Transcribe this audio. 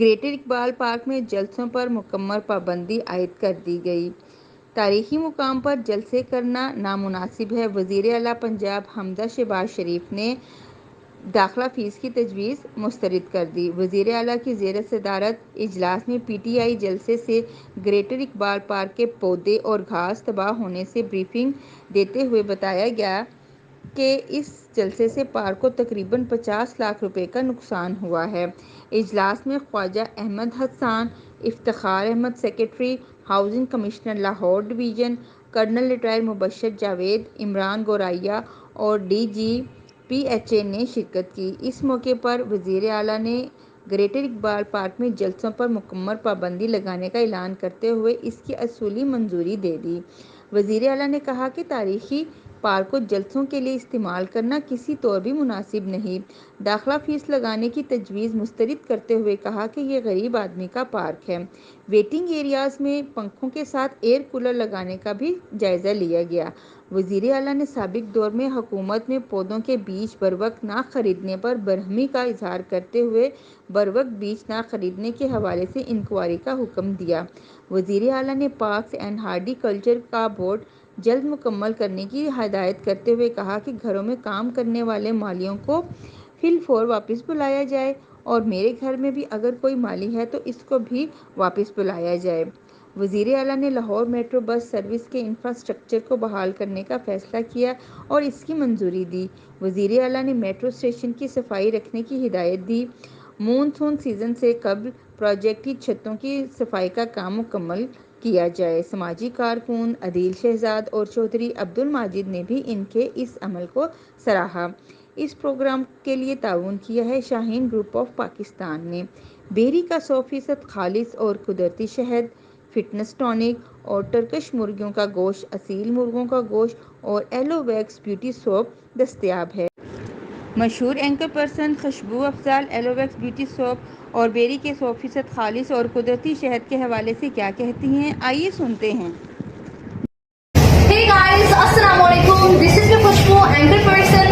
Greater Iqbal park میں جلسوں پر مکمل پابندی عائد کر دی گئی۔ تاریخی مقام پر جلسے کرنا نامناسب ہے۔ وزیر اعلیٰ پنجاب حمزہ شہباز شریف نے داخلہ فیس کی تجویز مسترد کر دی۔ وزیر اعلیٰ کی زیر صدارت اجلاس میں پی ٹی آئی جلسے سے گریٹر اقبال پارک کے پودے اور گھاس تباہ ہونے سے بریفنگ دیتے ہوئے بتایا گیا کہ اس جلسے سے پارک کو تقریباً 50 لاکھ روپے کا نقصان ہوا ہے۔ اجلاس میں Khawaja Ahmad Hassan, Iftikhar Ahmad secretary, housing commissioner Lahore division, colonel retire Mubashir Javed, Imran Goraya اور D G P H A نے شرکت کی۔ اس موقع پر وزیر اعلیٰ نے گریٹر اقبال پارک میں جلسوں پر مکمل پابندی لگانے کا اعلان کرتے ہوئے اس کی اصولی منظوری دے دی۔ وزیر اعلیٰ نے کہا کہ تاریخی پارک کو جلسوں کے لیے استعمال کرنا کسی طور بھی مناسب نہیں۔ داخلہ فیس لگانے کی تجویز مسترد کرتے ہوئے کہا کہ یہ غریب آدمی کا پارک ہے۔ ویٹنگ ایریاز میں پنکھوں کے ساتھ ایئر کولر لگانے کا بھی جائزہ لیا گیا۔ وزیر اعلیٰ نے سابق دور میں حکومت میں پودوں کے بیج بروقت نہ خریدنے پر برہمی کا اظہار کرتے ہوئے بروقت بیج نہ خریدنے کے حوالے سے انکوائری کا حکم دیا۔ وزیر اعلیٰ نے پارکس اینڈ ہارٹی کلچر کا بورڈ جلد مکمل کرنے کی ہدایت کرتے ہوئے کہا کہ گھروں میں کام کرنے والے مالیوں کو فی الفور واپس بلایا جائے اور میرے گھر میں بھی اگر کوئی مالی ہے تو اس کو بھی واپس بلایا جائے۔ وزیر اعلیٰ نے لاہور میٹرو بس سروس کے انفراسٹرکچر کو بحال کرنے کا فیصلہ کیا اور اس کی منظوری دی۔ وزیر اعلیٰ نے میٹرو اسٹیشن کی صفائی رکھنے کی ہدایت دی۔ مون سون سیزن سے قبل پروجیکٹ کی چھتوں کی صفائی کا کام مکمل کیا جائے۔ سماجی کارکن عدیل شہزاد اور چودھری عبدالماجد نے بھی ان کے اس عمل کو سراہا۔ اس پروگرام کے لیے تعاون کیا ہے شاہین گروپ آف پاکستان نے۔ بیری کا 100% خالص اور قدرتی شہد، فٹنس ٹانک اور ٹرکش مرغیوں کا گوشت، اصیل مرغوں کا گوشت اور ایلو ویکس بیوٹی سوپ دستیاب ہے۔ مشہور اینکر پرسن خوشبو افضال ایلو ویکس بیوٹی سوپ اور بیری کے 100% خالص اور قدرتی شہد کے حوالے سے کیا کہتی ہیں، آئیے سنتے ہیں۔ Hey guys, Assalamu alaikum. This is your Khushbu, anchor person